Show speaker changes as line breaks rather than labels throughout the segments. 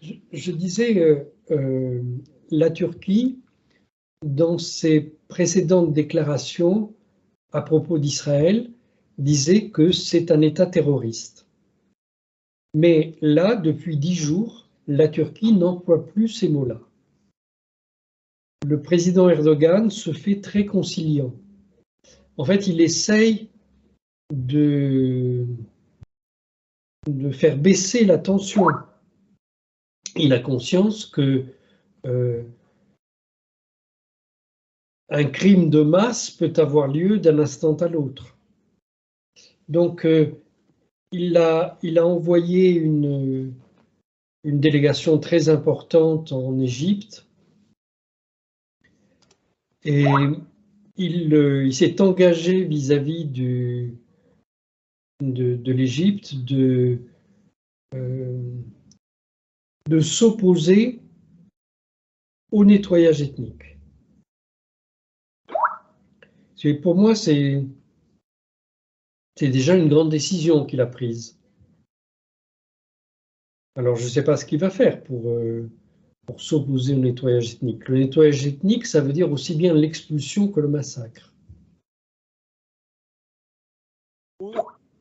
Je disais, la Turquie, dans ses précédentes déclarations à propos d'Israël, disait que c'est un État terroriste. Mais là, depuis 10 jours, la Turquie n'emploie plus ces mots-là. Le président Erdogan se fait très conciliant. En fait, il essaye de faire baisser la tension. Il a conscience que un crime de masse peut avoir lieu d'un instant à l'autre. Donc, il a envoyé une délégation très importante en Égypte et il s'est engagé vis-à-vis de l'Égypte de s'opposer au nettoyage ethnique. Pour moi, c'est déjà une grande décision qu'il a prise. Alors, je ne sais pas ce qu'il va faire pour s'opposer au nettoyage ethnique. Le nettoyage ethnique, ça veut dire aussi bien l'expulsion que le massacre.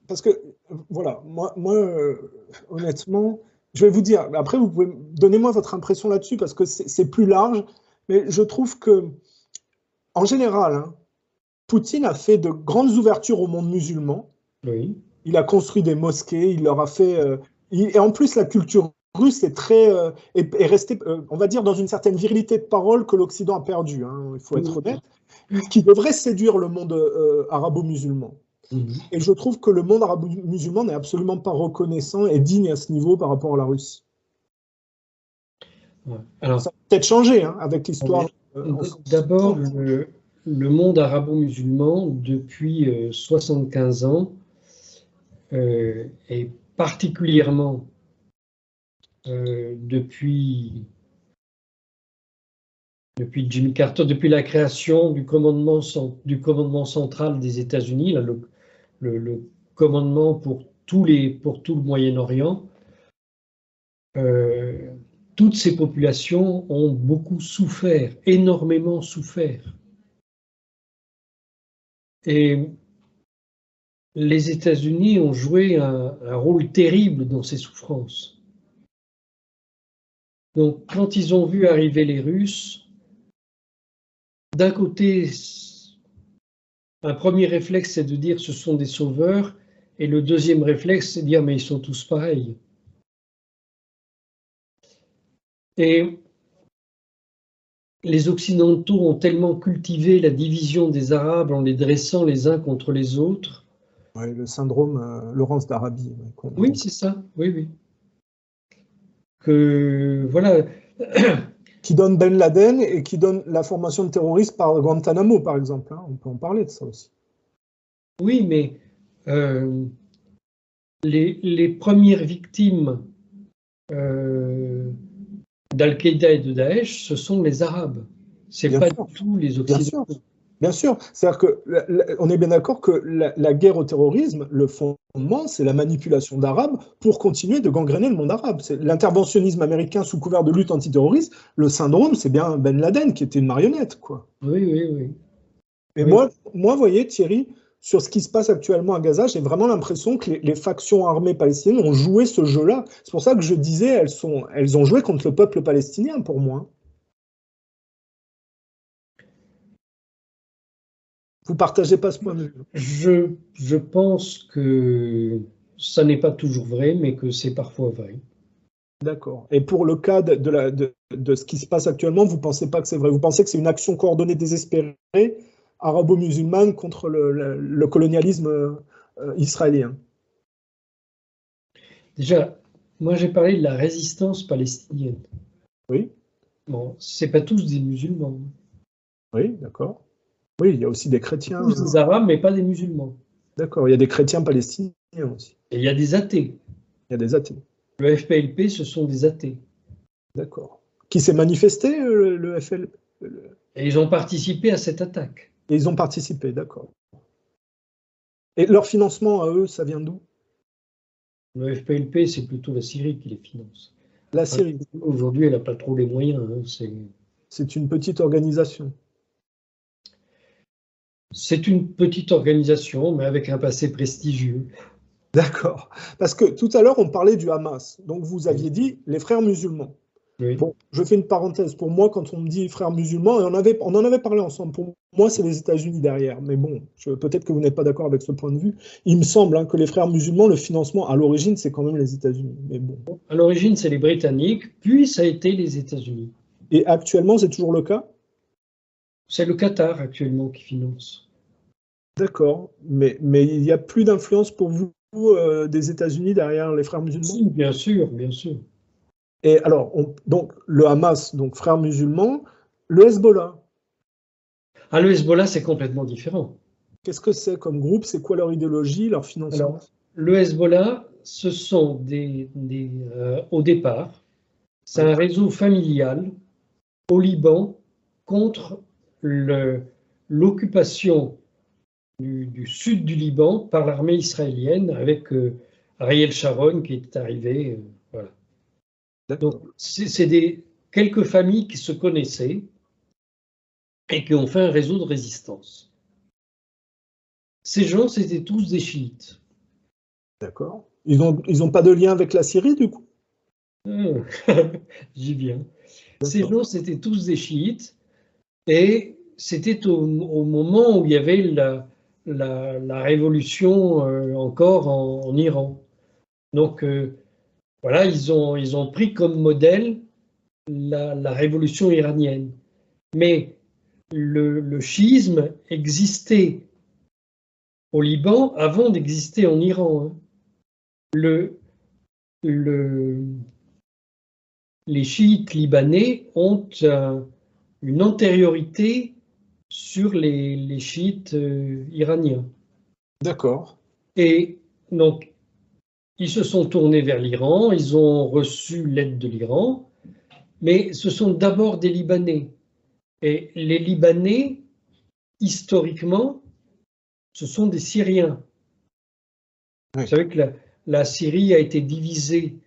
Parce que, voilà, moi honnêtement, je vais vous dire, après vous pouvez donnez-moi votre impression là-dessus, parce que c'est plus large, mais je trouve que, en général, hein, Poutine a fait de grandes ouvertures au monde musulman.
Oui.
Il a construit des mosquées, il leur a fait... et en plus, la culture russe est restée, on va dire, dans une certaine virilité de parole que l'Occident a perdue, hein, il faut être honnête, qui devrait séduire le monde arabo-musulman. Et je trouve que le monde arabo-musulman n'est absolument pas reconnaissant et digne à ce niveau par rapport à la Russie.
Ouais. Alors,
ça a peut-être changé hein, avec l'histoire.
D'abord, le monde arabo-musulman, depuis 75 ans, et particulièrement depuis Jimmy Carter, depuis la création du commandement central des États-Unis, le commandement pour tout le Moyen-Orient, toutes ces populations ont beaucoup souffert, énormément souffert. Et les États-Unis ont joué un rôle terrible dans ces souffrances. Donc, quand ils ont vu arriver les Russes, d'un côté, un premier réflexe, c'est de dire ce sont des sauveurs, et le deuxième réflexe, c'est de dire mais ils sont tous pareils. Et les Occidentaux ont tellement cultivé la division des Arabes en les dressant les uns contre les autres.
Ouais, le syndrome Laurence d'Arabie.
Oui, c'est ça, oui. Que, voilà.
Qui donne Ben Laden et qui donne la formation de terroristes par Guantanamo, par exemple. Hein. On peut en parler de ça aussi.
Oui, mais les premières victimes d'Al-Qaïda et de Daesh, ce sont les Arabes. Ce n'est pas du tout les Occidentaux.
Bien sûr. C'est-à-dire qu'on est bien d'accord que la guerre au terrorisme, le fondement, c'est la manipulation d'Arabes pour continuer de gangréner le monde arabe. L'interventionnisme américain sous couvert de lutte antiterroriste, le syndrome, c'est bien Ben Laden qui était une marionnette, quoi.
Oui.
Mais moi, vous voyez, Thierry, sur ce qui se passe actuellement à Gaza, j'ai vraiment l'impression que les factions armées palestiniennes ont joué ce jeu-là. C'est pour ça que je disais, elles ont joué contre le peuple palestinien, pour moi. Vous partagez pas ce point de vue?
Je pense que ça n'est pas toujours vrai, mais que c'est parfois vrai.
D'accord. Et pour le cas de ce qui se passe actuellement, vous ne pensez pas que c'est vrai? Vous pensez que c'est une action coordonnée désespérée arabo-musulmane contre le colonialisme israélien?
Déjà, moi j'ai parlé de la résistance palestinienne.
Oui.
Bon, c'est pas tous des musulmans.
Oui, d'accord. Oui, il y a aussi des chrétiens.
Tous des arabes, mais pas des musulmans.
D'accord, il y a des chrétiens palestiniens aussi.
Et il y a des athées.
Il y a des athées.
Le FPLP, ce sont des athées.
D'accord. Qui s'est manifesté, le FL?
Et ils ont participé à cette attaque.
Et ils ont participé, d'accord. Et leur financement à eux, ça vient d'où?
Le FPLP, c'est plutôt la Syrie qui les finance.
La Syrie.
Aujourd'hui, elle n'a pas trop les moyens.
C'est une petite organisation.
C'est une petite organisation, mais avec un passé prestigieux.
D'accord. Parce que tout à l'heure, on parlait du Hamas. Donc, vous aviez dit les frères musulmans.
Oui.
Bon, je fais une parenthèse. Pour moi, quand on me dit frères musulmans, et on en avait parlé ensemble, pour moi, c'est les États-Unis derrière. Mais bon, peut-être que vous n'êtes pas d'accord avec ce point de vue. Il me semble que les frères musulmans, le financement, à l'origine, c'est quand même les États-Unis. Mais bon.
À l'origine, c'est les Britanniques, puis ça a été les États-Unis.
Et actuellement, c'est toujours le cas?
C'est le Qatar actuellement qui finance.
D'accord. Mais il n'y a plus d'influence pour vous des États-Unis derrière les frères musulmans?
Si, bien sûr, bien sûr.
Et alors, donc le Hamas, donc frères musulmans, le Hezbollah.
Ah, le Hezbollah, c'est complètement différent.
Qu'est-ce que c'est comme groupe? C'est quoi leur idéologie, leur financement?
Alors, le Hezbollah, ce sont au départ, c'est un réseau familial au Liban contre l'occupation du sud du Liban par l'armée israélienne avec Ariel Sharon qui est arrivé. Voilà. Donc, c'est quelques familles qui se connaissaient et qui ont fait un réseau de résistance. Ces gens, c'était tous des chiites.
D'accord. Ils ont pas de lien avec la Syrie, du coup?
J'y viens. Ces gens, c'était tous des chiites et c'était au moment où il y avait la révolution encore en Iran. Donc, voilà, ils ont pris comme modèle la révolution iranienne. Mais le chiisme existait au Liban avant d'exister en Iran. Les chiites libanais ont une antériorité sur les chiites iraniens.
D'accord.
Et donc, ils se sont tournés vers l'Iran, ils ont reçu l'aide de l'Iran, mais ce sont d'abord des Libanais. Et les Libanais, historiquement, ce sont des Syriens.
Oui.
Vous savez que la Syrie a été divisée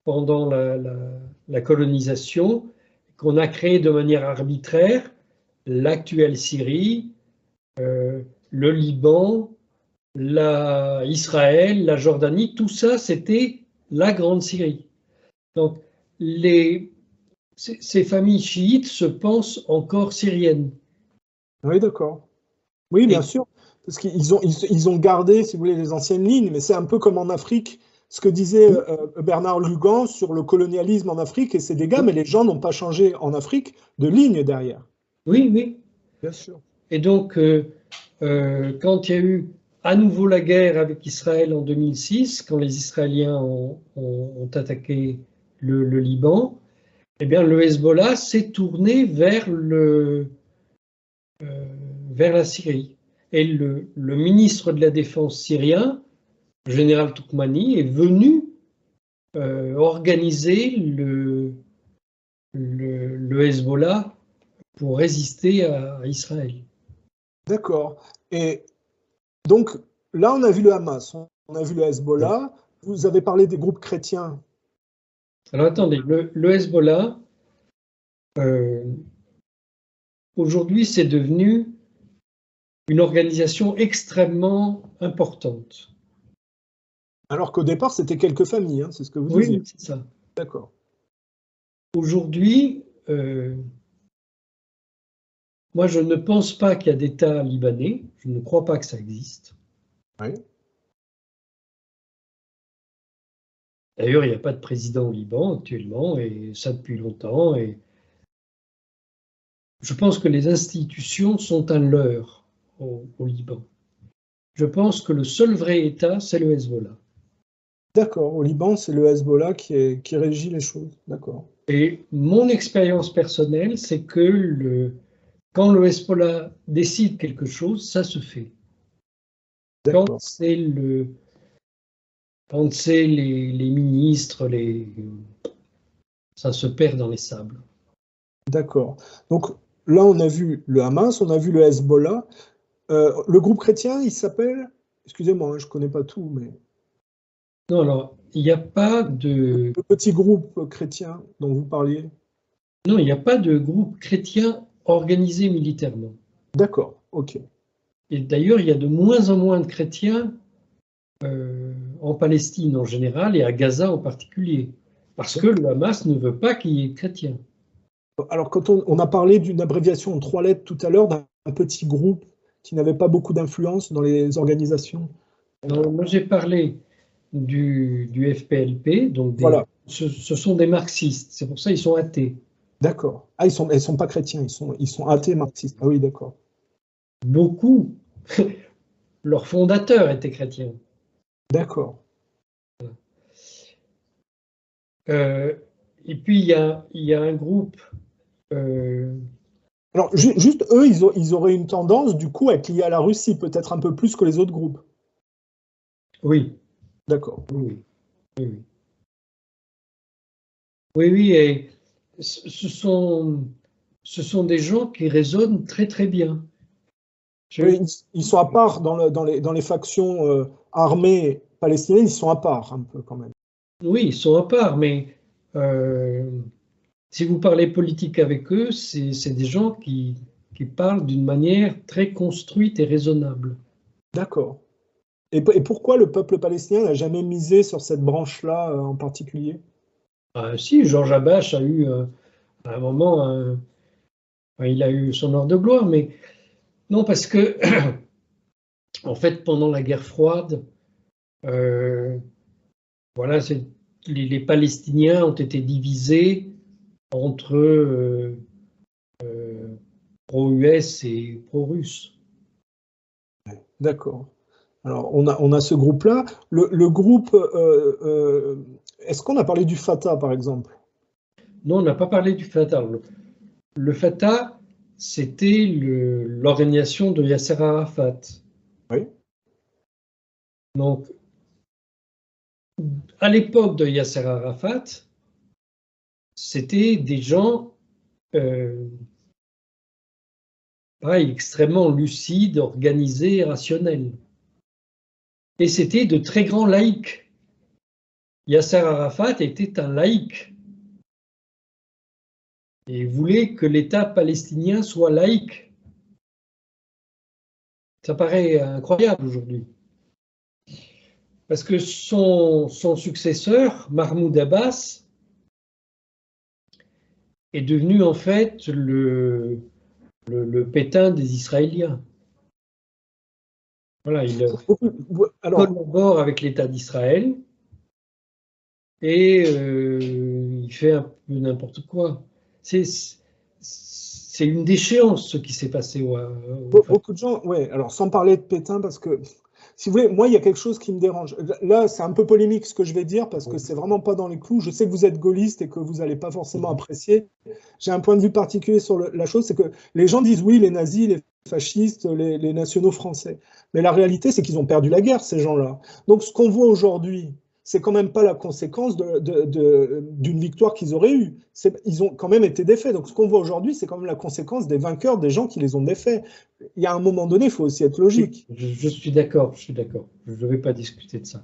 pendant la colonisation, qu'on a créé de manière arbitraire l'actuelle Syrie, le Liban, Israël, la Jordanie, tout ça, c'était la Grande Syrie. Donc, ces familles chiites se pensent encore syriennes.
Oui, d'accord. Oui, bien sûr. Parce qu'ils ont gardé, si vous voulez, les anciennes lignes, mais c'est un peu comme en Afrique, ce que disait Bernard Lugan sur le colonialisme en Afrique et ses dégâts, mais les gens n'ont pas changé en Afrique de ligne derrière.
Oui, oui.
Bien sûr.
Et donc, quand il y a eu à nouveau la guerre avec Israël en 2006, quand les Israéliens ont attaqué le Liban, eh bien, le Hezbollah s'est tourné vers la Syrie. Et le ministre de la Défense syrien, le général Toukmani, est venu organiser le Hezbollah pour résister à Israël.
D'accord. Et donc, là, on a vu le Hamas, on a vu le Hezbollah. Vous avez parlé des groupes chrétiens.
Alors attendez, le Hezbollah, aujourd'hui, c'est devenu une organisation extrêmement importante.
Alors qu'au départ, c'était quelques familles, hein, c'est ce que vous disiez.
Oui, c'est ça.
D'accord.
Aujourd'hui, moi, je ne pense pas qu'il y a d'État libanais. Je ne crois pas que ça existe.
Oui.
D'ailleurs, il n'y a pas de président au Liban actuellement, et ça depuis longtemps. Et je pense que les institutions sont un leurre au Liban. Je pense que le seul vrai État, c'est le Hezbollah.
D'accord. Au Liban, c'est le Hezbollah qui régit les choses. D'accord.
Et mon expérience personnelle, c'est que quand le Hezbollah décide quelque chose, ça se fait. Quand c'est les ministres, ça se perd dans les sables.
D'accord. Donc là, on a vu le Hamas, on a vu le Hezbollah. Le groupe chrétien, il s'appelle, excusez-moi, je ne connais pas tout, mais...
Non, alors, il n'y a pas de...
Le petit groupe chrétien dont vous parliez?
Non, il n'y a pas de groupe chrétien organisé militairement.
D'accord, ok.
Et d'ailleurs, il y a de moins en moins de chrétiens en Palestine en général et à Gaza en particulier, parce que le Hamas ne veut pas qu'il y ait de chrétiens.
Alors, quand on a parlé d'une abréviation en 3 lettres tout à l'heure, d'un petit groupe qui n'avait pas beaucoup d'influence dans les organisations.
Non, moi, j'ai parlé du FPLP, donc
Voilà,
ce sont des marxistes, c'est pour ça qu'ils sont athées.
d'accord. Ah, ils sont pas chrétiens, ils sont athées marxistes. Ah oui, d'accord.
Beaucoup, leurs fondateurs étaient chrétiens.
D'accord.
Euh, et puis, il y a un groupe. euh,
Alors, juste eux, ils auraient une tendance, du coup, à être liés à la Russie, peut-être un peu plus que les autres groupes.
oui,
D'accord.
oui, oui, oui. Oui, oui, et ce sont des gens qui raisonnent très, très bien.
Oui, ils sont à part dans les factions armées palestiniennes, ils sont à part un peu quand même.
Oui, ils sont à part, mais euh, si vous parlez politique avec eux, c'est des gens qui parlent d'une manière très construite et raisonnable.
D'accord. Et pourquoi le peuple palestinien n'a jamais misé sur cette branche-là en particulier?
Si, Georges Habash a eu à un moment, enfin, il a eu son heure de gloire, mais non, parce que en fait, pendant la guerre froide, euh, voilà, les Palestiniens ont été divisés entre pro-US et pro-russe.
D'accord. Alors, on a ce groupe-là. Le groupe, est-ce qu'on a parlé du Fatah, par exemple?
Non, on n'a pas parlé du Fatah. Le Fatah, c'était l'organisation de Yasser Arafat.
Oui.
Donc, à l'époque de Yasser Arafat, c'était des gens euh, pareil, extrêmement lucides, organisés, rationnels. Et c'était de très grands laïcs. Yasser Arafat était un laïc et voulait que l'État palestinien soit laïque. Ça paraît incroyable aujourd'hui. Parce que son successeur, Mahmoud Abbas, est devenu en fait le Pétain des Israéliens. Voilà, il
Alors,
collabore avec l'État d'Israël et il fait un peu n'importe quoi. C'est une déchéance ce qui s'est passé au Fatah.
beaucoup de gens, ouais, alors sans parler de Pétain, parce que, si vous voulez, moi, il y a quelque chose qui me dérange. Là, c'est un peu polémique ce que je vais dire, parce que c'est vraiment pas dans les clous. Je sais que vous êtes gaulliste et que vous n'allez pas forcément apprécier. J'ai un point de vue particulier sur la chose, c'est que les gens disent oui, les nazis, les fascistes, les nationaux français. Mais la réalité, c'est qu'ils ont perdu la guerre, ces gens-là. Donc, ce qu'on voit aujourd'hui, c'est quand même pas la conséquence d'une victoire qu'ils auraient eue. Ils ont quand même été défaits. Donc, ce qu'on voit aujourd'hui, c'est quand même la conséquence des vainqueurs, des gens qui les ont défaits. Il y a un moment donné, il faut aussi être logique.
Je suis d'accord, je suis d'accord. Je ne vais pas discuter de ça.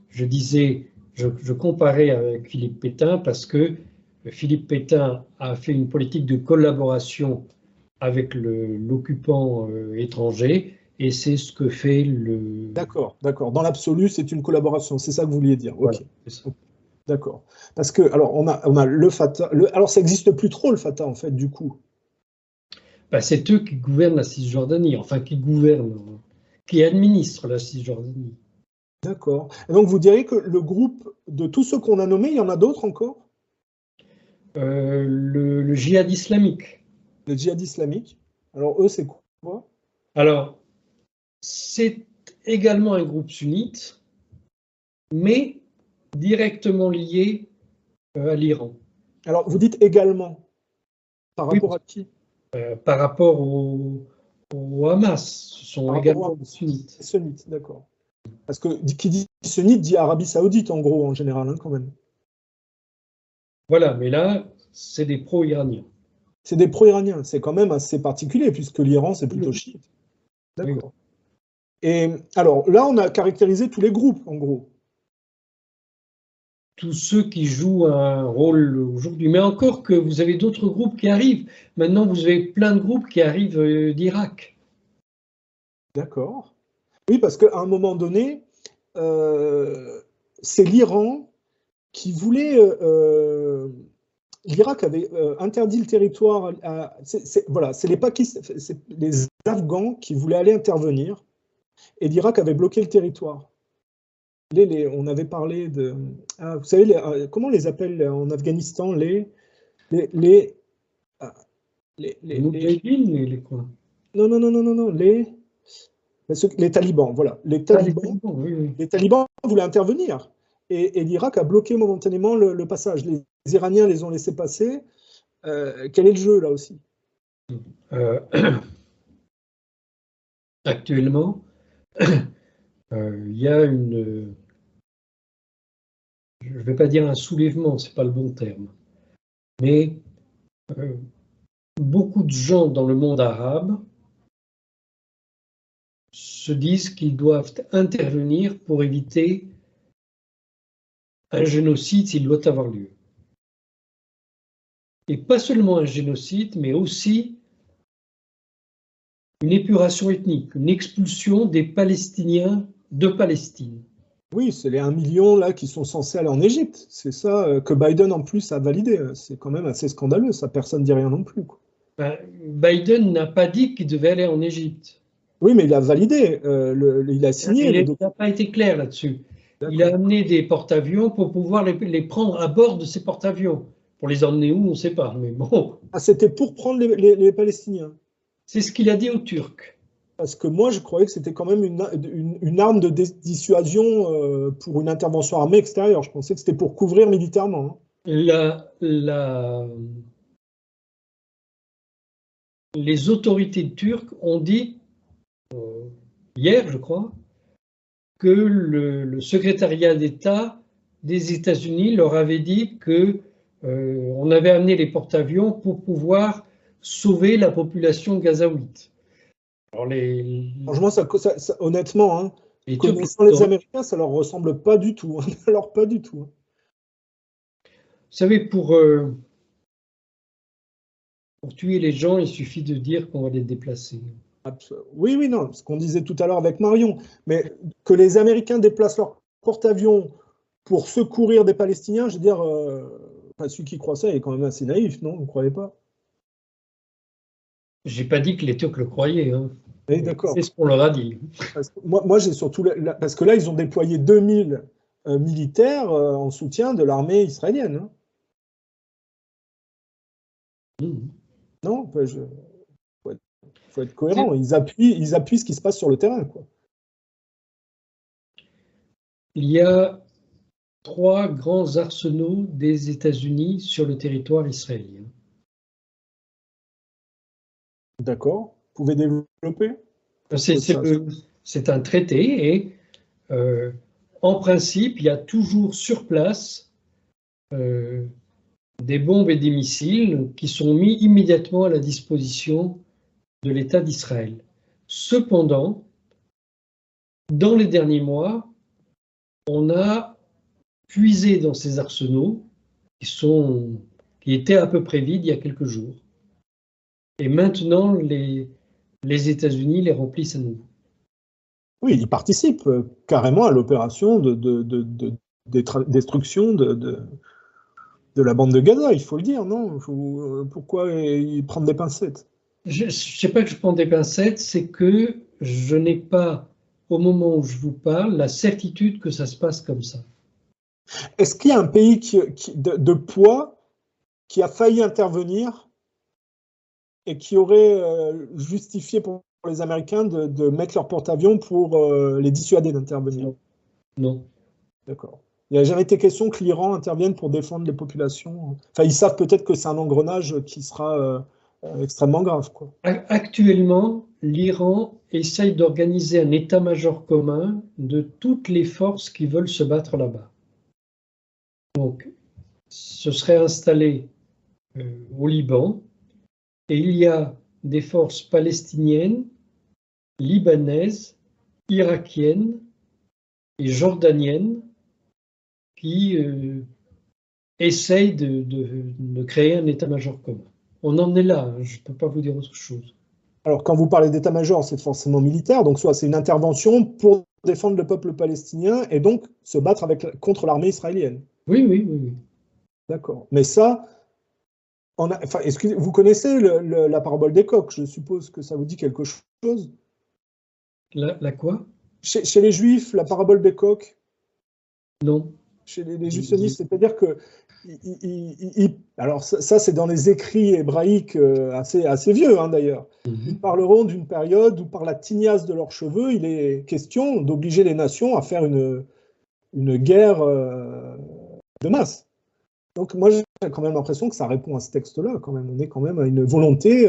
Je disais, je comparais avec Philippe Pétain parce que Philippe Pétain a fait une politique de collaboration avec l'occupant étranger et c'est ce que fait le...
D'accord, d'accord. Dans l'absolu, c'est une collaboration. C'est ça que vous vouliez dire.
Voilà,
Ok.
c'est ça.
D'accord. Parce que, alors, on a le Fatah. Alors, ça n'existe plus trop, le Fatah, en fait, du coup.
Ben, c'est eux qui gouvernent la Cisjordanie, enfin qui gouvernent, qui administrent la Cisjordanie.
D'accord. Et donc, vous diriez que le groupe de tous ceux qu'on a nommés, il y en a d'autres encore?
Le djihad islamique.
Les djihad islamiques. Alors, eux, c'est quoi?
Alors, c'est également un groupe sunnite, mais directement lié à l'Iran.
Alors, vous dites également. Par
Oui,
rapport à qui?
par rapport au Hamas, ce
Par
sont
rapport
également
aux
des sunnites.
sunnites, d'accord. Parce que qui dit sunnite dit Arabie Saoudite, en gros, en général, hein, quand même.
Voilà, mais là, c'est des pro-iraniens.
C'est des pro-iraniens. C'est quand même assez particulier, puisque l'Iran, c'est plutôt
Oui,
chiite.
oui.
D'accord. Et alors, là, on a caractérisé tous les groupes, en gros.
tous ceux qui jouent un rôle aujourd'hui. Mais encore que vous avez d'autres groupes qui arrivent. Maintenant, vous avez plein de groupes qui arrivent d'Irak.
D'accord. Oui, parce qu'à un moment donné, c'est l'Iran qui voulait... l'Irak avait interdit le territoire. Voilà, c'est les Afghans qui voulaient aller intervenir, et l'Irak avait bloqué le territoire. On avait parlé de... vous savez, comment on les appelle en Afghanistan, les
Moudjahidine, les quoi?
Non, les talibans, voilà. Les talibans,
oui.
Les talibans voulaient intervenir, et l'Irak a bloqué momentanément le passage. Les Iraniens les ont laissés passer. Quel est le jeu, là aussi?
Actuellement, il y a une... Je ne vais pas dire un soulèvement, ce n'est pas le bon terme, mais beaucoup de gens dans le monde arabe se disent qu'ils doivent intervenir pour éviter un génocide s'il doit avoir lieu. Et pas seulement un génocide, mais aussi une épuration ethnique, une expulsion des Palestiniens de Palestine.
Oui, c'est les 1 million là qui sont censés aller en Égypte. C'est ça que Biden en plus a validé. C'est quand même assez scandaleux, ça, personne ne dit rien non plus, quoi.
Biden n'a pas dit qu'il devait aller en Égypte.
Oui, mais il a validé, il a signé.
Il n'a pas été clair là-dessus. Il a amené des porte-avions pour pouvoir les prendre à bord de ces porte-avions. Pour les emmener où, on ne sait pas, mais bon.
Ah, c'était pour prendre les Palestiniens?
C'est ce qu'il a dit aux Turcs.
Parce que moi, je croyais que c'était quand même une arme de dissuasion pour une intervention armée extérieure. Je pensais que c'était pour couvrir militairement.
Les autorités turques ont dit, hier je crois, que le secrétariat d'État des États-Unis leur avait dit qu'on avait amené les porte-avions pour pouvoir sauver la population gazaouite. Alors
Franchement, honnêtement, hein, connaissant les Américains, ça leur ressemble pas du tout. Alors, pas du tout.
Vous savez, pour tuer les gens, il suffit de dire qu'on va les déplacer.
Oui, non, ce qu'on disait tout à l'heure avec Marion, mais que les Américains déplacent leur porte-avions pour secourir des Palestiniens, je veux dire, celui qui croit ça est quand même assez naïf, non? Vous ne croyez pas?
J'ai pas dit que les Turcs le croyaient. Hein.
Oui, d'accord.
C'est ce qu'on leur a dit.
Moi j'ai surtout... Parce que là, ils ont déployé 2000 militaires en soutien de l'armée israélienne. Hein. Non, faut être cohérent. Ils appuient ce qui se passe sur le terrain, quoi.
Il y a 3 grands arsenaux des États-Unis sur le territoire israélien.
D'accord. Vous pouvez développer?
C'est un traité et en principe, il y a toujours sur place des bombes et des missiles qui sont mis immédiatement à la disposition de l'État d'Israël. Cependant, dans les derniers mois, on a puisé dans ces arsenaux qui étaient à peu près vides il y a quelques jours. Et maintenant, les États-Unis les remplissent à nouveau.
Oui, ils participent carrément à l'opération de destruction de la bande de Gaza, il faut le dire, non? Pourquoi ils prennent des pincettes?
Je ne sais pas que je prends des pincettes, c'est que je n'ai pas, au moment où je vous parle, la certitude que ça se passe comme ça.
Est-ce qu'il y a un pays de poids qui a failli intervenir et qui aurait justifié pour les Américains de mettre leur porte-avions pour les dissuader d'intervenir?
Non.
D'accord. Il n'a jamais été question que l'Iran intervienne pour défendre les populations. Enfin, ils savent peut-être que c'est un engrenage qui sera extrêmement grave, quoi.
Actuellement, l'Iran essaye d'organiser un état-major commun de toutes les forces qui veulent se battre là-bas. Donc, ce serait installé au Liban, et il y a des forces palestiniennes, libanaises, irakiennes et jordaniennes qui essaye de créer un état-major commun. On en est là, hein, je ne peux pas vous dire autre chose.
Alors, quand vous parlez d'état-major, c'est forcément militaire, donc soit c'est une intervention pour défendre le peuple palestinien et donc se battre contre l'armée israélienne.
Oui, oui, oui, oui.
D'accord. Mais ça, vous connaissez la parabole des coqs, je suppose que ça vous dit quelque chose.
La quoi?
Chez les Juifs, la parabole des coqs.
Non.
Chez les Juifs sionistes, c'est-à-dire que alors ça c'est dans les écrits hébraïques assez vieux hein, d'ailleurs. Ils parleront d'une période où par la tignasse de leurs cheveux, il est question d'obliger les nations à faire une guerre de masse. Donc moi j'ai quand même l'impression que ça répond à ce texte-là quand même. On est quand même à une volonté.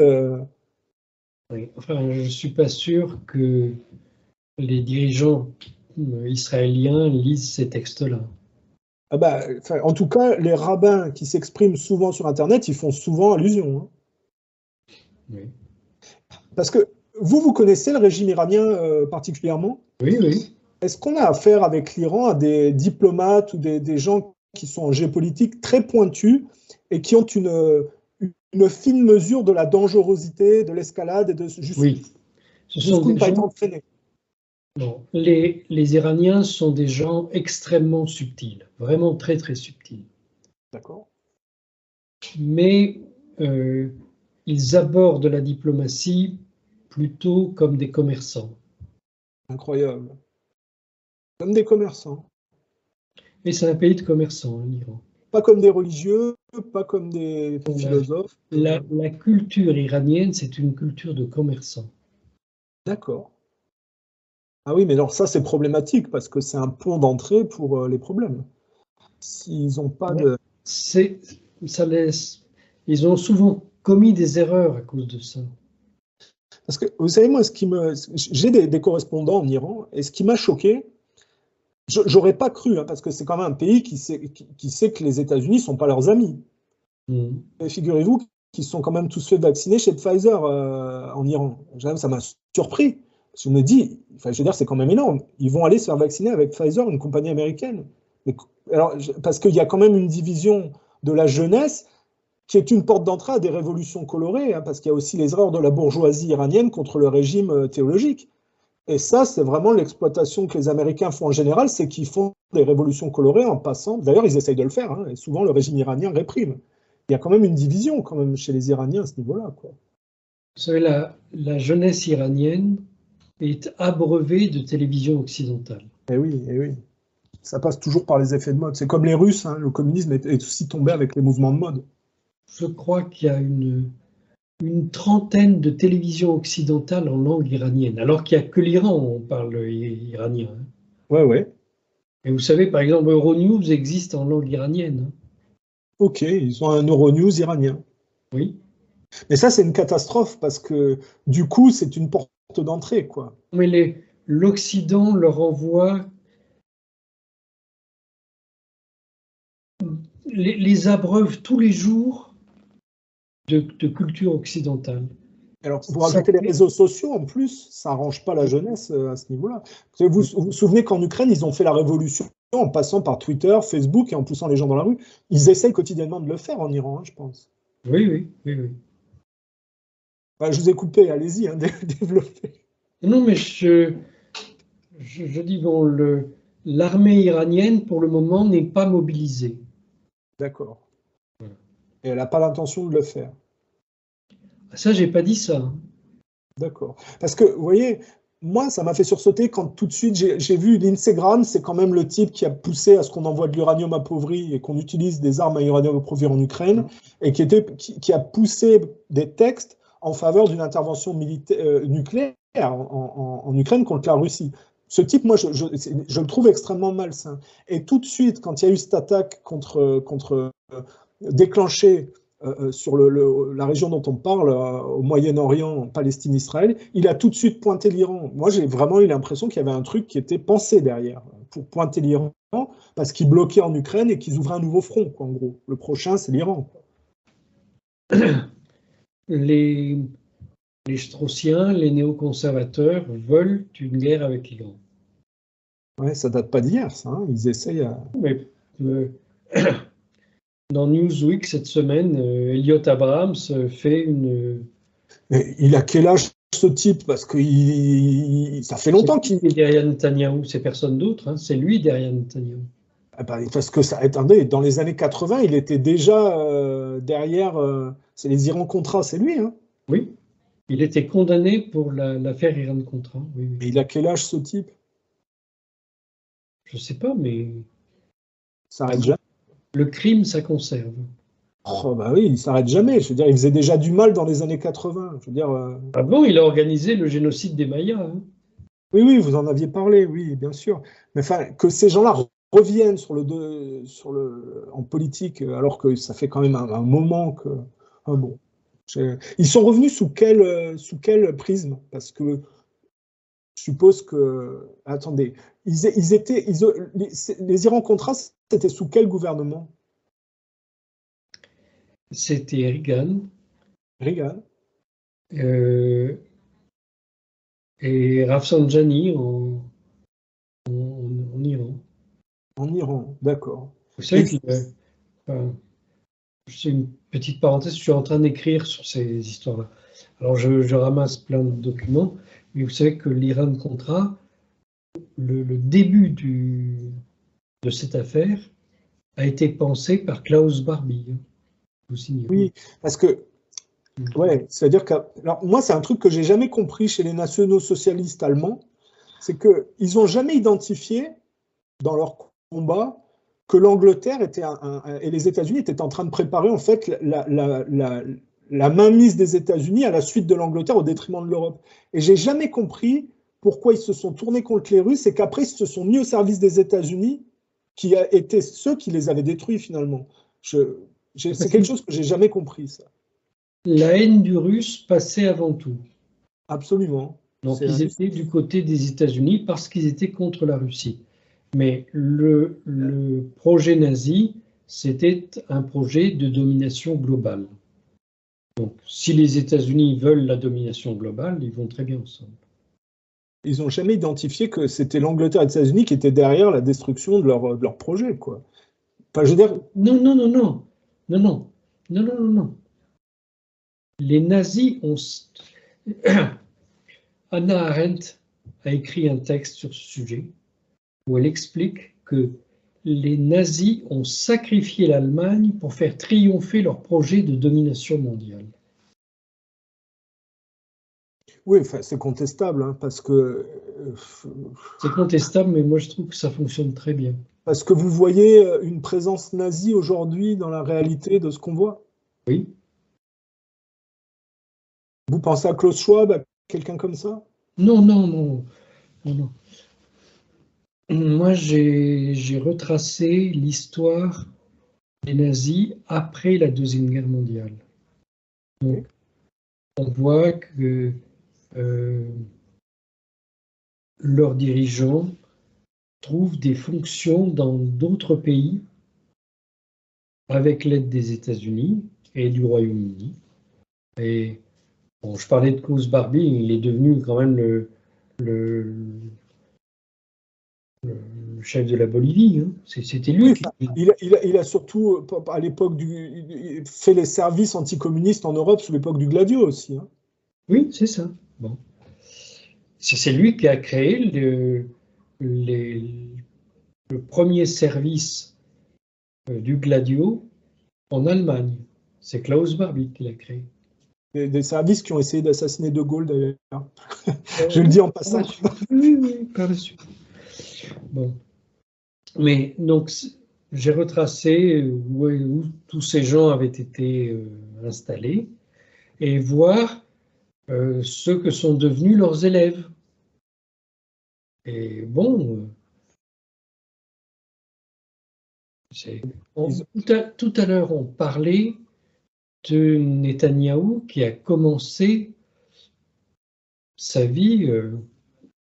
Oui. Enfin, je ne suis pas sûr que les dirigeants israéliens lisent ces textes-là.
Ah bah, en tout cas, les rabbins qui s'expriment souvent sur Internet, ils font souvent allusion. Hein.
Oui.
Parce que vous connaissez le régime iranien particulièrement?
Oui, oui.
Est-ce qu'on a affaire avec l'Iran à des diplomates ou des gens qui sont en géopolitique très pointus et qui ont une fine mesure de la dangerosité, de l'escalade et de
oui.
jusqu'où ne pas être entraîné?
Non, les Iraniens sont des gens extrêmement subtils, vraiment très très subtils.
D'accord.
Mais ils abordent la diplomatie plutôt comme des commerçants.
Incroyable. Comme des commerçants.
Et c'est un pays de commerçants, hein, l'Iran.
Pas comme des religieux, pas comme des philosophes.
La culture iranienne, c'est une culture de commerçants.
D'accord. Ah oui, mais alors ça, c'est problématique parce que c'est un pont d'entrée pour les problèmes. S'ils n'ont pas de...
Ça laisse... Ils ont souvent commis des erreurs à cause de ça.
Parce que, vous savez, moi, j'ai des correspondants en Iran, et ce qui m'a choqué, j'aurais pas cru, hein, parce que c'est quand même un pays qui sait que les États-Unis ne sont pas leurs amis. Et figurez-vous qu'ils sont quand même tous fait vacciner chez Pfizer en Iran. Ça m'a surpris. Je me dis, je veux dire, c'est quand même énorme. Ils vont aller se faire vacciner avec Pfizer, une compagnie américaine. Mais, alors, parce qu'il y a quand même une division de la jeunesse qui est une porte d'entrée à des révolutions colorées, hein, parce qu'il y a aussi les erreurs de la bourgeoisie iranienne contre le régime théologique. Et ça, c'est vraiment l'exploitation que les Américains font en général, c'est qu'ils font des révolutions colorées en passant. D'ailleurs, ils essayent de le faire, hein, et souvent le régime iranien réprime. Il y a quand même une division quand même chez les Iraniens à ce niveau-là. Vous
savez, la jeunesse iranienne est abreuvée de télévision occidentale.
Eh oui, eh oui. Ça passe toujours par les effets de mode. C'est comme les Russes, hein, le communisme est aussi tombé avec les mouvements de mode.
Je crois qu'il y a une trentaine de télévisions occidentales en langue iranienne, alors qu'il n'y a que l'Iran où on parle iranien. Hein.
Ouais, ouais.
Et vous savez, par exemple, Euronews existe en langue iranienne. Hein.
Ok, ils ont un Euronews iranien.
Oui.
Mais ça, c'est une catastrophe parce que du coup, c'est une porte d'entrée, quoi.
Mais l'Occident leur envoie, les abreuve tous les jours de culture occidentale.
Alors, vous rajoutez les réseaux sociaux, en plus, ça n'arrange pas la jeunesse à ce niveau-là. Vous vous souvenez qu'en Ukraine, ils ont fait la révolution en passant par Twitter, Facebook et en poussant les gens dans la rue. Ils essayent quotidiennement de le faire en Iran, hein, je pense.
Oui, oui, oui, oui.
Enfin, je vous ai coupé, allez-y, hein, développez.
Non, mais je dis, bon, l'armée iranienne, pour le moment, n'est pas mobilisée.
D'accord. Et elle n'a pas l'intention de le faire.
Ça, j'ai pas dit ça.
D'accord. Parce que, vous voyez, moi, ça m'a fait sursauter quand tout de suite, j'ai vu l'Instagram, c'est quand même le type qui a poussé à ce qu'on envoie de l'uranium appauvri et qu'on utilise des armes à uranium appauvri en Ukraine, et qui a poussé des textes en faveur d'une intervention nucléaire en Ukraine contre la Russie. Ce type, moi, je le trouve extrêmement malsain. Et tout de suite, quand il y a eu cette attaque déclenchée sur la région dont on parle, au Moyen-Orient, Palestine, Israël, il a tout de suite pointé l'Iran. Moi, j'ai vraiment eu l'impression qu'il y avait un truc qui était pensé derrière, pour pointer l'Iran, parce qu'ils bloquaient en Ukraine et qu'ils ouvraient un nouveau front, quoi, en gros. Le prochain, c'est l'Iran.
Les Straussiens, les néoconservateurs veulent une guerre avec l'Iran.
Ouais, ça date pas d'hier, ça. Hein. Ils essayent à...
Mais dans Newsweek cette semaine, Elliot Abrams fait une.
Mais il a quel âge ce type? Parce que ça fait longtemps qu'il.
C'est derrière Netanyahou, c'est personne d'autre, hein, c'est lui derrière Netanyahou.
Ah ben, parce que ça, attendez, dans les années 80, il était déjà derrière. C'est les Iran-Contra, c'est lui, hein?
Oui, il était condamné pour l'affaire Iran-Contra. Oui, oui.
Mais il a quel âge ce type?
Je sais pas, mais
Ça s'arrête jamais.
le crime, ça conserve.
Oh bah oui, il s'arrête jamais. Je veux dire, il faisait déjà du mal dans les années 80. Je veux dire.
Ah bon, il a organisé le génocide des Mayas. Hein.
Oui, oui, vous en aviez parlé, oui, bien sûr. Mais enfin, que ces gens-là reviennent en politique, alors que ça fait quand même un moment que. Ah bon. Ils sont revenus sous quel prisme? Parce que je suppose que. Attendez, les Iran-Contra, c'était sous quel gouvernement?
C'était Reagan.
Reagan.
Et Rafsanjani en Iran.
En Iran, d'accord.
Vous savez que, enfin, c'est une petite parenthèse, je suis en train d'écrire sur ces histoires-là. Alors je ramasse plein de documents, mais vous savez que l'Iran-Contra, le début de cette affaire a été pensé par Klaus Barbie. Hein, vous signez.
Oui, parce que ouais, c'est-à-dire que alors, moi, c'est un truc que j'ai jamais compris chez les nationaux-socialistes allemands, c'est qu'ils n'ont jamais identifié dans leur combat que l'Angleterre et les États-Unis étaient en train de préparer en fait la mainmise des États-Unis à la suite de l'Angleterre au détriment de l'Europe. Et j'ai jamais compris pourquoi ils se sont tournés contre les Russes et qu'après ils se sont mis au service des États-Unis, qui étaient ceux qui les avaient détruits finalement. C'est quelque chose que j'ai jamais compris, ça.
La haine du Russe passait avant tout.
Absolument.
Donc ils étaient du côté des États-Unis parce qu'ils étaient contre la Russie. Mais le projet nazi, c'était un projet de domination globale. Donc si les États-Unis veulent la domination globale, ils vont très bien ensemble.
Ils n'ont jamais identifié que c'était l'Angleterre et les États-Unis qui étaient derrière la destruction de leur projet, quoi. Enfin, je veux dire.
Non, non, non, non. Non, non. Non, non, non, non. Les nazis ont. Hannah Arendt a écrit un texte sur ce sujet où elle explique que les nazis ont sacrifié l'Allemagne pour faire triompher leur projet de domination mondiale.
Oui, enfin, c'est contestable, hein, parce que.
C'est contestable, mais moi je trouve que ça fonctionne très bien.
Parce que vous voyez une présence nazie aujourd'hui dans la réalité de ce qu'on voit?
Oui.
Vous pensez à Klaus Schwab, à quelqu'un comme ça?
Non, non, non, non, non. Moi, j'ai retracé l'histoire des nazis après la Deuxième Guerre mondiale. Donc, on voit que leurs dirigeants trouvent des fonctions dans d'autres pays avec l'aide des États-Unis et du Royaume-Uni. Et bon, je parlais de Klaus Barbie, il est devenu quand même le chef de la Bolivie. Hein. C'était lui
Oui,
qui.
il a surtout, à l'époque fait les services anticommunistes en Europe sous l'époque du Gladio aussi. Hein.
Oui, c'est ça. Bon. C'est lui qui a créé le premier service du Gladio en Allemagne. C'est Klaus Barbie qui l'a créé.
Des services qui ont essayé d'assassiner De Gaulle, d'ailleurs. Je le dis en passant.
Oui, oui, par la suite. Bon. Mais donc, j'ai retracé où tous ces gens avaient été installés et voir ce que sont devenus leurs élèves. Et bon, tout à l'heure, on parlait de Netanyahou qui a commencé sa vie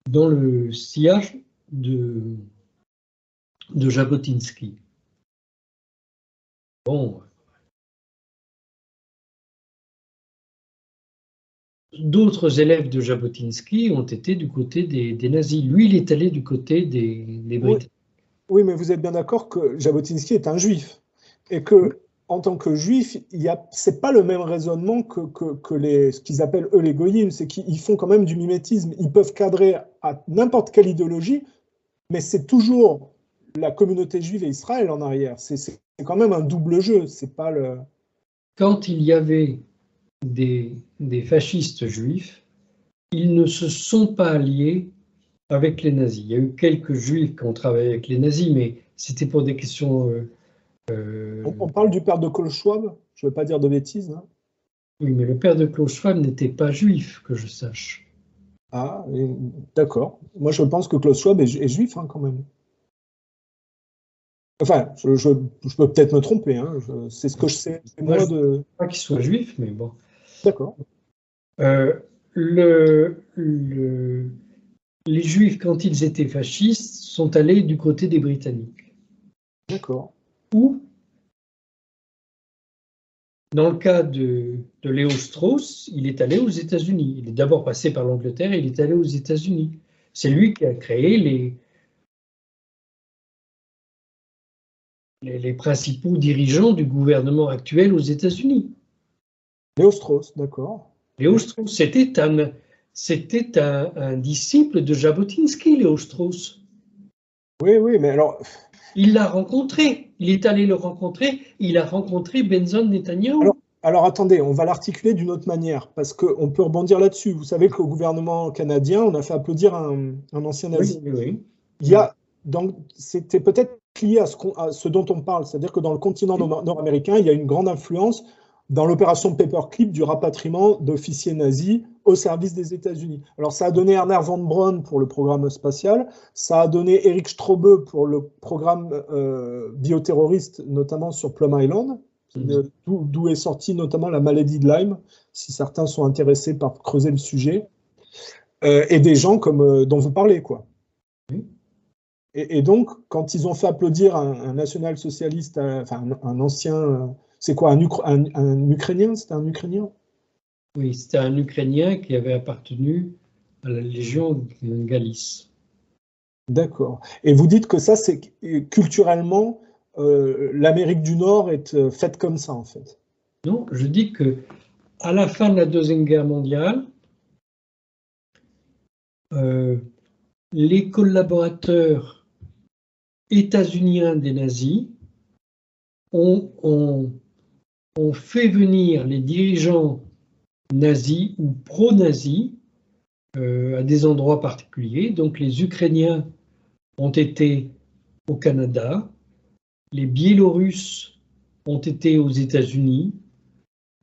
dans le sillage de Jabotinsky. Bon. D'autres élèves de Jabotinsky ont été du côté des nazis. Lui, il est allé du côté des Britanniques.
Oui, mais vous êtes bien d'accord que Jabotinsky est un juif et que, en tant que juif, c'est pas le même raisonnement que ce qu'ils appellent eux les goyim, c'est qu'ils font quand même du mimétisme. Ils peuvent cadrer à n'importe quelle idéologie, mais c'est toujours la communauté juive et Israël en arrière. C'est quand même un double jeu. C'est pas le.
Quand il y avait des fascistes juifs, ils ne se sont pas alliés avec les nazis. Il y a eu quelques juifs qui ont travaillé avec les nazis, mais c'était pour des questions.
On parle du père de Klaus Schwab, je ne veux pas dire de bêtises. Hein.
Oui, mais le père de Klaus Schwab n'était pas juif, que je sache.
Ah, d'accord. Moi, je pense que Klaus Schwab est juif hein, quand même. Enfin, je peux peut-être me tromper. Hein. C'est ce que je sais.
Moi, je ne pense pas qu'il soit juif, mais bon.
D'accord.
Les Juifs, quand ils étaient fascistes, sont allés du côté des Britanniques.
D'accord.
Ou, dans le cas de Léo Strauss, il est allé aux États-Unis. Il est d'abord passé par l'Angleterre et il est allé aux États-Unis. C'est lui qui a créé les principaux dirigeants du gouvernement actuel aux États-Unis.
Léo Strauss, d'accord.
Léo Strauss, c'était un disciple de Jabotinsky, Léo Strauss.
Oui, oui, mais alors.
Il l'a rencontré, il est allé le rencontrer, il a rencontré Benson Netanyahu.
Alors attendez, on va l'articuler d'une autre manière, parce qu'on peut rebondir là-dessus. Vous savez qu'au gouvernement canadien, on a fait applaudir un ancien nazi.
Oui, oui.
C'était peut-être lié à ce dont on parle, c'est-à-dire que dans le continent nord-américain, il y a une grande influence dans l'opération Paperclip du rapatriement d'officiers nazis au service des États-Unis. Alors ça a donné Ernest von Braun pour le programme spatial, ça a donné Eric Straube pour le programme bioterroriste, notamment sur Plum Island, d'où est sortie notamment la maladie de Lyme, si certains sont intéressés par creuser le sujet, et des gens comme dont vous parlez, quoi. Et donc, quand ils ont fait applaudir un national-socialiste, enfin un ancien, c'est quoi, un Ukrainien? C'était un Ukrainien?
Oui, c'était un Ukrainien qui avait appartenu à la Légion Galice.
D'accord. Et vous dites que ça, c'est culturellement, l'Amérique du Nord est faite comme ça, en fait.
Non, je dis que à la fin de la Deuxième Guerre mondiale, les collaborateurs états-uniens des nazis ont fait venir les dirigeants nazis ou pro-nazis à des endroits particuliers. Donc les Ukrainiens ont été au Canada, les Biélorusses ont été aux États-Unis,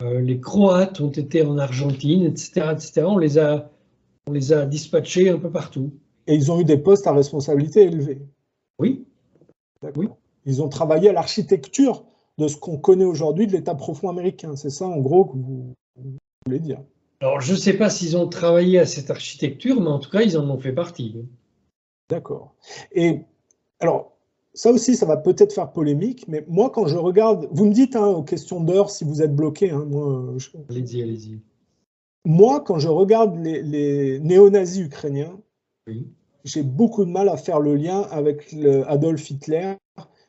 les Croates ont été en Argentine, etc., etc. On les a dispatchés un peu partout.
Et ils ont eu des postes à responsabilité élevée.
Oui. Oui.
Ils ont travaillé à l'architecture de ce qu'on connaît aujourd'hui de l'État profond américain. C'est ça, en gros, que vous voulez dire.
Alors, je ne sais pas s'ils ont travaillé à cette architecture, mais en tout cas, ils en ont fait partie.
D'accord. Et alors, ça aussi, ça va peut-être faire polémique, mais moi, quand je regarde, vous me dites aux questions d'heure si vous êtes bloqué. Hein,
Allez-y, allez-y.
Moi, quand je regarde les néo-nazis ukrainiens,
oui.
J'ai beaucoup de mal à faire le lien avec Adolf Hitler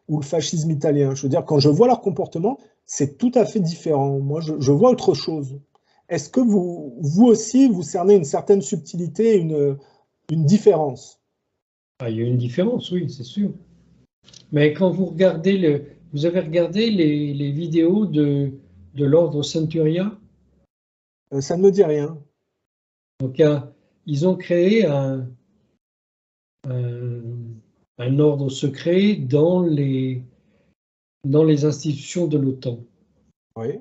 ou le fascisme italien. Je veux dire, quand je vois leur comportement, c'est tout à fait différent. Moi, je vois autre chose. Est-ce que vous aussi, vous cernez une certaine subtilité, une différence?
Ah, il y a une différence, oui, c'est sûr. Mais quand vous regardez vous avez regardé les vidéos de l'ordre Centuria?
Ça ne me dit rien.
Donc, ils ont créé un ordre secret dans les institutions de l'OTAN.
Oui.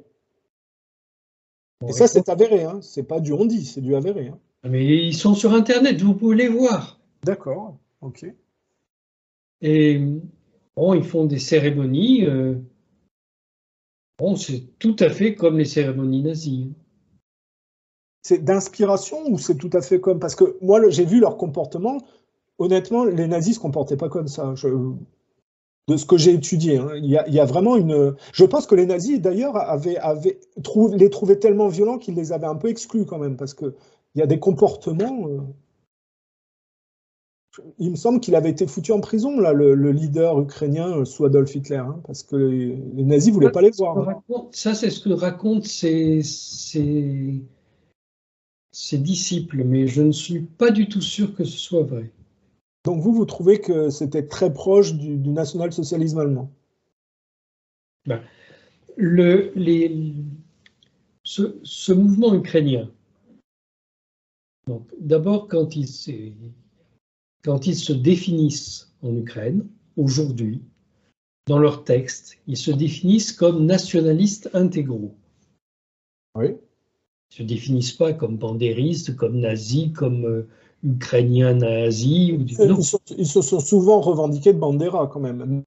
Bon,
et ça, c'est avéré, hein. C'est pas du on-dit, c'est du avéré. Hein.
Mais ils sont sur Internet, vous pouvez les voir.
D'accord, ok.
Et bon, ils font des cérémonies. Bon, c'est tout à fait comme les cérémonies nazies.
C'est d'inspiration ou c'est tout à fait comme... Parce que moi, j'ai vu leur comportement. Honnêtement, les nazis ne se comportaient pas comme ça. De ce que j'ai étudié, hein. Il y a vraiment une... Je pense que les nazis, d'ailleurs, les trouvaient tellement violents qu'ils les avaient un peu exclus quand même, parce qu'il y a des comportements... il me semble qu'il avait été foutu en prison, là, le leader ukrainien sous Adolf Hitler, hein, parce que les nazis ne voulaient pas les voir.
Ça, c'est ce que racontent ses disciples, mais je ne suis pas du tout sûr que ce soit vrai.
Donc vous trouvez que c'était très proche du national-socialisme allemand?
Ben, ce mouvement ukrainien, d'abord quand ils se définissent en Ukraine, aujourd'hui, dans leurs textes, ils se définissent comme nationalistes intégraux.
Oui.
Ils ne se définissent pas comme bandéristes, comme nazis, comme ukrainiens nazis.
Ils se sont souvent revendiqués de Bandera quand même.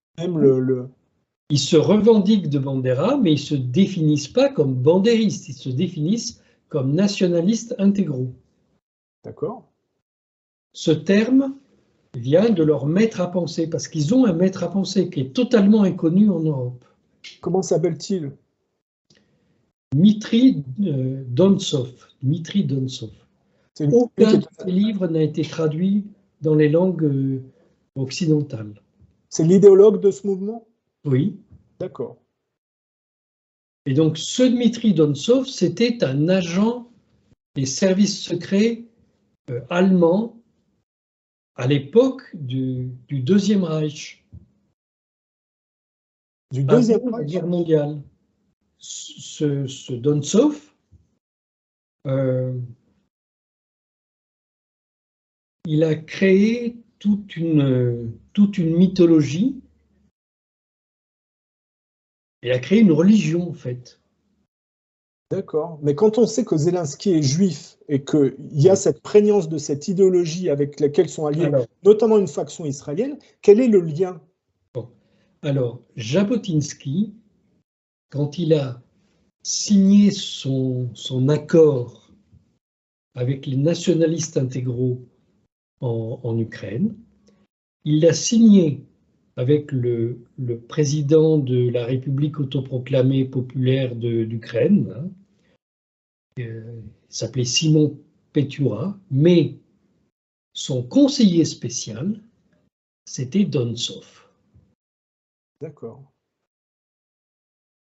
Ils se revendiquent de Bandera, mais ils ne se définissent pas comme bandéristes, ils se définissent comme nationalistes intégraux.
D'accord.
Ce terme vient de leur maître à penser, parce qu'ils ont un maître à penser qui est totalement inconnu en Europe.
Comment s'appelle-t-il?
Dmitri Dontsov. Aucun de ses livres n'a été traduit dans les langues occidentales.
C'est l'idéologue de ce mouvement?
Oui.
D'accord.
Et donc, ce Dmitri Dontsov, c'était un agent des services secrets allemands à l'époque du Deuxième Reich.
Du Deuxième
Avant la
Reich?
guerre mondiale. Ce Dontsov, il a créé toute une mythologie. Il a créé une religion, en fait.
D'accord. Mais quand on sait que Zelensky est juif et qu'il y a cette prégnance de cette idéologie avec laquelle sont alliés, notamment une faction israélienne, quel est le lien?
Alors, Jabotinsky, quand il a signé son accord avec les nationalistes intégraux en Ukraine, il l'a signé avec le président de la République autoproclamée populaire d'Ukraine, hein, il s'appelait Simon Petura, mais son conseiller spécial, c'était Dontsov.
D'accord.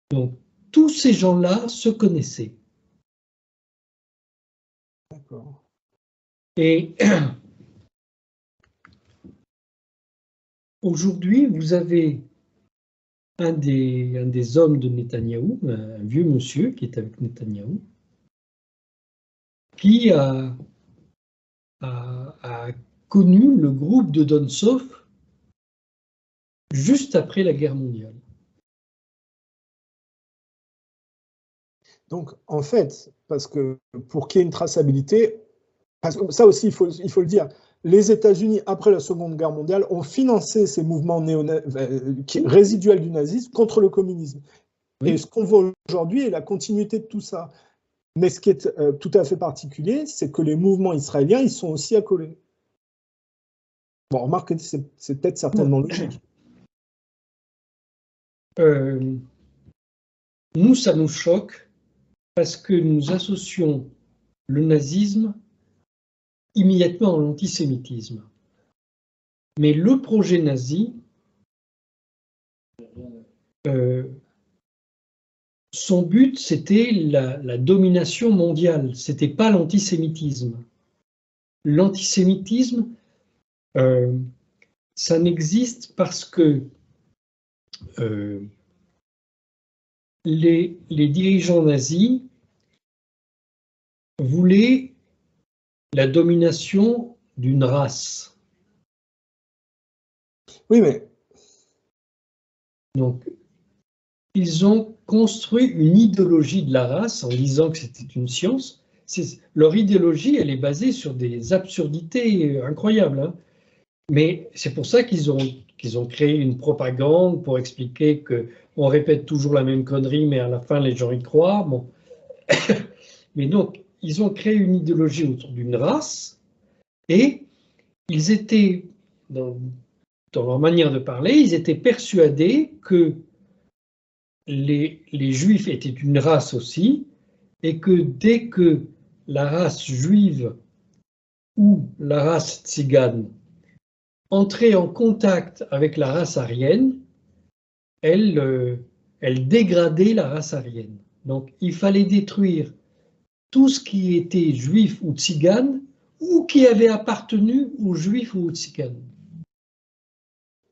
Donc, tous ces gens-là se connaissaient.
D'accord.
Et aujourd'hui, vous avez un des hommes de Netanyahou, un vieux monsieur qui est avec Netanyahou, qui a connu le groupe de Dontsov juste après la guerre mondiale.
Donc, en fait, parce que pour qu'il y ait une traçabilité, parce que ça aussi, il faut le dire, les États-Unis, après la Seconde Guerre mondiale, ont financé ces mouvements résiduels du nazisme contre le communisme. Oui. Et ce qu'on voit aujourd'hui est la continuité de tout ça. Mais ce qui est tout à fait particulier, c'est que les mouvements israéliens, ils sont aussi accolés. Bon, remarque, c'est peut-être certainement logique.
Nous, ça nous choque parce que nous associons le nazisme immédiatement à l'antisémitisme. Mais le projet nazi, son but, c'était la domination mondiale, c'était pas l'antisémitisme. L'antisémitisme, ça n'existe parce que les dirigeants nazis voulaient la domination d'une race.
Oui, mais...
Donc, ils ont construit une idéologie de la race en disant que c'était une science. Leur idéologie, elle est basée sur des absurdités incroyables. Hein. Mais c'est pour ça qu'ils ont créé une propagande pour expliquer qu'on répète toujours la même connerie, mais à la fin, les gens y croient. Bon. Mais donc, ils ont créé une idéologie autour d'une race et ils étaient, dans leur manière de parler, ils étaient persuadés que les Juifs étaient une race aussi et que dès que la race juive ou la race tzigane entrer en contact avec la race aryenne, elle dégradait la race aryenne. Donc il fallait détruire tout ce qui était juif ou tzigane, ou qui avait appartenu aux juifs ou aux tziganes.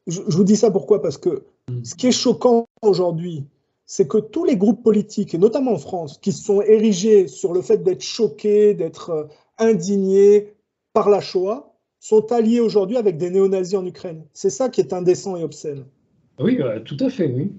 Je vous dis ça pourquoi? Parce que ce qui est choquant aujourd'hui, c'est que tous les groupes politiques, et notamment en France, qui se sont érigés sur le fait d'être choqués, d'être indignés par la Shoah, sont alliés aujourd'hui avec des néo-nazis en Ukraine. C'est ça qui est indécent et obscène.
Oui, tout à fait, oui.